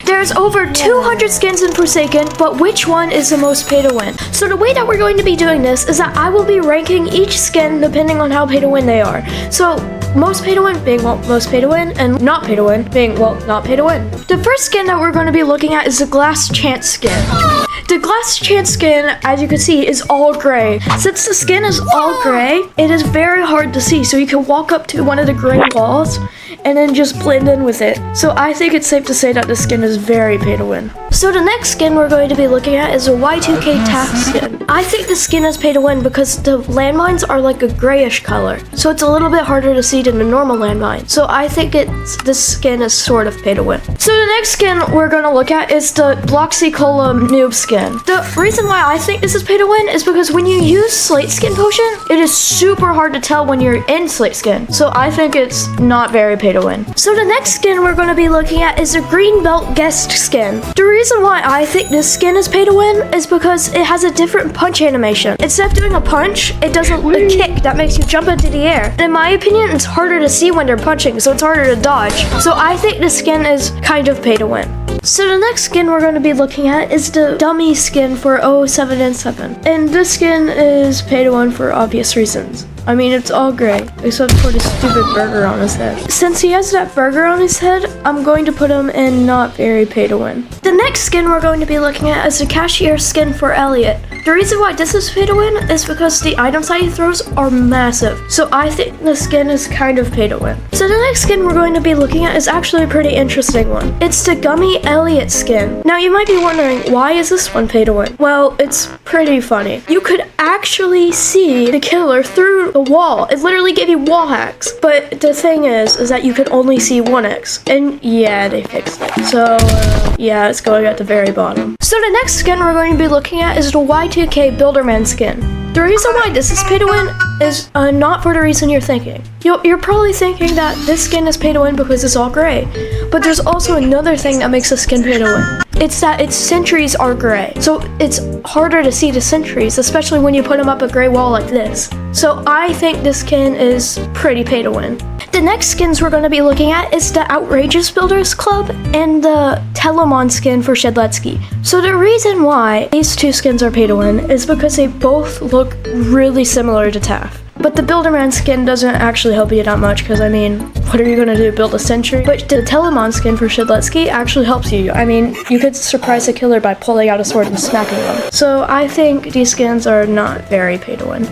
There's over 200 skins in Forsaken, but which one is the most pay to win? So the way that we're going to be doing this is that I will be ranking each skin depending on how pay to win they are. So most pay to win being, well, most pay to win, and not pay to win being, well, not pay to win. The first skin that we're going to be looking at is the Glass Chance skin. The Glass Chance skin, as you can see, is all gray. Since the skin is all gray, it is very hard to see, so you can walk up to one of the gray walls and then just blend in with it. So I think it's safe to say that the skin is very pay to win. So the next skin we're going to be looking at is a Y2K Taft skin. I think the skin is pay to win because the landmines are like a grayish color, so it's a little bit harder to see than the normal landmine. So I think this skin is sort of pay to win. So the next skin we're going to look at is the Bloxy Cola noob skin. The reason why I think this is pay to win is because when you use Slate Skin Potion, it is super hard to tell when you're in Slate Skin. So I think it's not very pay to win. So the next skin we're going to be looking at is the Green Belt Guest skin. The reason why I think this skin is pay to win is because it has a different punch animation. Instead of doing a punch, it does a kick that makes you jump into the air. And in my opinion, it's harder to see when they're punching, so it's harder to dodge. So I think this skin is kind of pay to win. So the next skin we're going to be looking at is the dummy skin for 07 and 7. And this skin is pay to win for obvious reasons. I mean, it's all gray, except for the stupid burger on his head. Since he has that burger on his head, I'm going to put him in not very pay to win. The next skin we're going to be looking at is the cashier skin for Elliot. The reason why this is pay to win is because the items that he throws are massive. So I think the skin is kind of pay to win. So the next skin we're going to be looking at is actually a pretty interesting one. It's the Gummy Elliot skin. Now you might be wondering, why is this one pay to win? Well, it's pretty funny. You could actually see the killer through the wall. It literally gave you wall hacks. But the thing is that you could only see 1x. And yeah, they fixed it. So yeah, it's going at the very bottom. So the next skin we're going to be looking at is the Y2K Builderman skin. The reason why this is pay to win is not for the reason you're thinking. You're probably thinking that this skin is pay to win because it's all gray. But there's also another thing that makes the skin pay to win. It's that its sentries are gray. So it's harder to see the sentries, especially when you put them up a gray wall like this. So I think this skin is pretty pay to win. The next skins we're going to be looking at is the Outrageous Builders Club and the Telemon skin for Shedletsky. So the reason why these two skins are pay to win is because they both look really similar to Taft. But the Builderman skin doesn't actually help you that much because, I mean, what are you going to do, build a sentry? But the Telemon skin for Shedletsky actually helps you. I mean, you could surprise a killer by pulling out a sword and smacking them. So I think these skins are not very pay to win.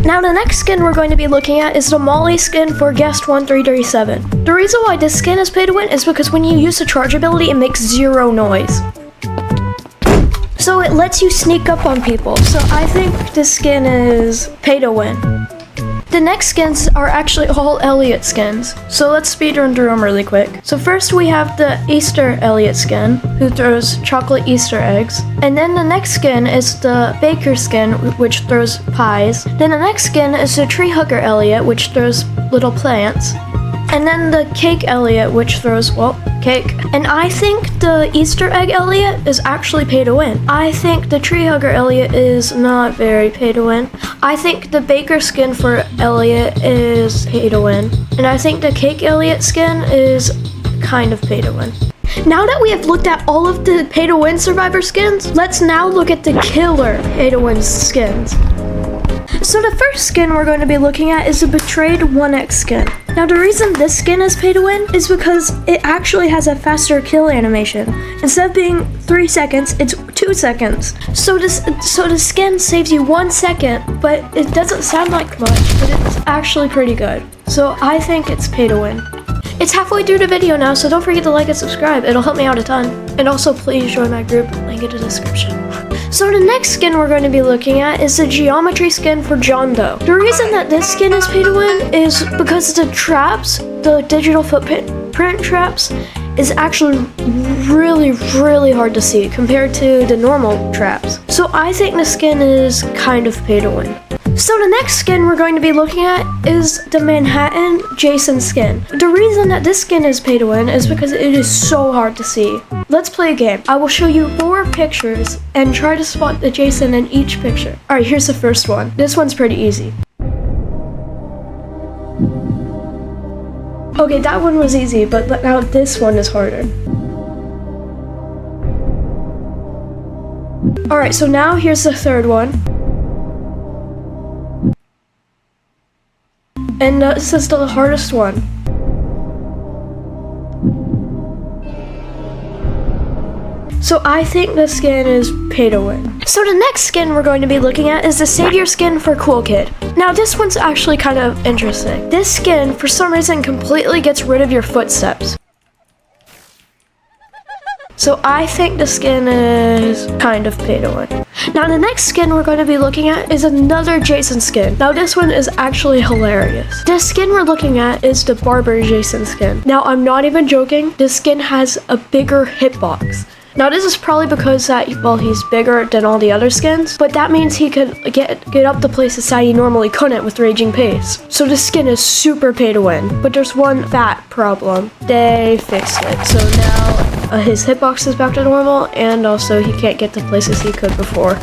Now the next skin we're going to be looking at is the Molly skin for Guest 1337. The reason why this skin is pay to win is because when you use the charge ability, it makes zero noise. So it lets you sneak up on people. So I think this skin is pay to win. The next skins are actually all Elliot skins, so let's speedrun through them really quick. So first we have the Easter Elliot skin, who throws chocolate Easter eggs. And then the next skin is the Baker skin, which throws pies. Then the next skin is the Tree Hugger Elliot, which throws little plants. And then the Cake Elliot, which throws, well, cake. And I think the Easter Egg Elliot is actually pay to win. I think the Tree Hugger Elliot is not very pay to win. I think the Baker skin for Elliot is pay to win. And I think the Cake Elliot skin is kind of pay to win. Now that we have looked at all of the pay to win survivor skins, let's now look at the killer pay to win skins. So the first skin we're going to be looking at is the Betrayed 1x skin. Now the reason this skin is pay to win is because it actually has a faster kill animation. Instead of being 3 seconds, it's 2 seconds. So the skin saves you 1 second, but it doesn't sound like much, but it's actually pretty good. So I think it's pay to win. It's halfway through the video now, so don't forget to like and subscribe. It'll help me out a ton. And also please join my group, link in the description. So the next skin we're going to be looking at is the Geometry skin for John Doe. The reason that this skin is pay to win is because the traps, the digital footprint traps, is actually really hard to see compared to the normal traps. So I think the skin is kind of pay to win. So the next skin we're going to be looking at is the Manhattan Jason skin. The reason that this skin is pay to win is because it is so hard to see. Let's play a game. I will show you 4 pictures and try to spot the Jason in each picture. Alright, here's the first one. This one's pretty easy. Okay, that one was easy, but now this one is harder. Alright, so now here's the third one. And this is the hardest one. So I think the skin is pay to win. So the next skin we're going to be looking at is the Savior skin for Cool Kid. Now this one's actually kind of interesting. This skin, for some reason, completely gets rid of your footsteps. So I think the skin is kind of pay to win. Now the next skin we're going to be looking at is another Jason skin. Now this one is actually hilarious. This skin we're looking at is the Barber Jason skin. Now I'm not even joking, this skin has a bigger hitbox. Now this is probably because that, well, he's bigger than all the other skins, but that means he could get up the places that he normally couldn't with Raging Pace. So this skin is super pay to win, but there's one fat problem. They fixed it, so now his hitbox is back to normal, and also he can't get to places he could before.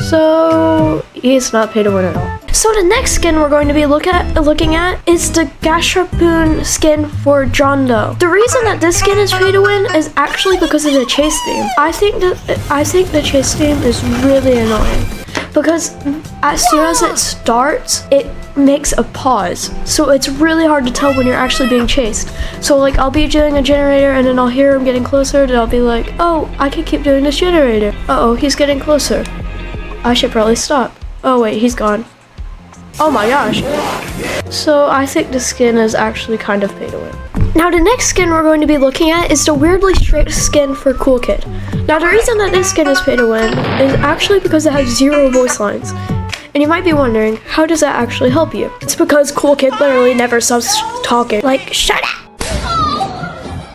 So he's not pay to win at all. So the next skin we're going to be looking at is the Gasharpoon skin for John Doe. The reason that this skin is pay to win is actually because of the chase theme. I think the chase theme is really annoying because as soon as it starts, it makes a pause. So it's really hard to tell when you're actually being chased. So like I'll be doing a generator and then I'll hear him getting closer and I'll be like, oh, I can keep doing this generator. Uh-oh, he's getting closer. I should probably stop. Oh wait, he's gone. Oh my gosh. So I think the skin is actually kind of pay to win. Now the next skin we're going to be looking at is the Weirdly Straight skin for Cool Kid. Now the reason that this skin is pay to win is actually because it has 0 voice lines. And you might be wondering, how does that actually help you? It's because Cool Kid literally never stops talking. Like, shut up!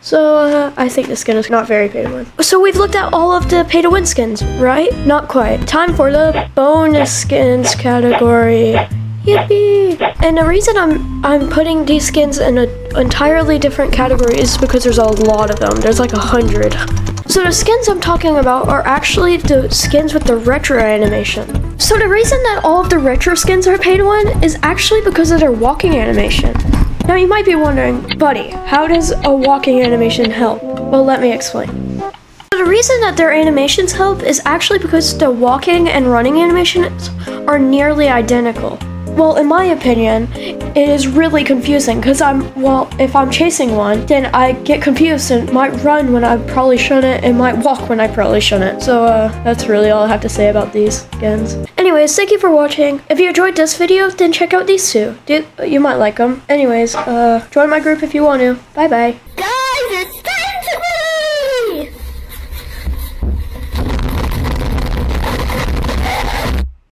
So, I think the skin is not very pay to win. So we've looked at all of the pay to win skins, right? Not quite. Time for the bonus skins category. Yippee! And the reason I'm putting these skins in an entirely different category is because there's a lot of them. There's like 100. So the skins I'm talking about are actually the skins with the retro animation. So the reason that all of the retro skins are pay to win is actually because of their walking animation. Now you might be wondering, buddy, how does a walking animation help? Well, let me explain. The reason that their animations help is actually because the walking and running animations are nearly identical. Well, in my opinion, it is really confusing because if I'm chasing one, then I get confused and might run when I probably shouldn't and might walk when I probably shouldn't. So that's really all I have to say about these skins. Anyways, thank you for watching. If you enjoyed this video, then check out these two. You might like them. Anyways, join my group if you want to. Bye bye.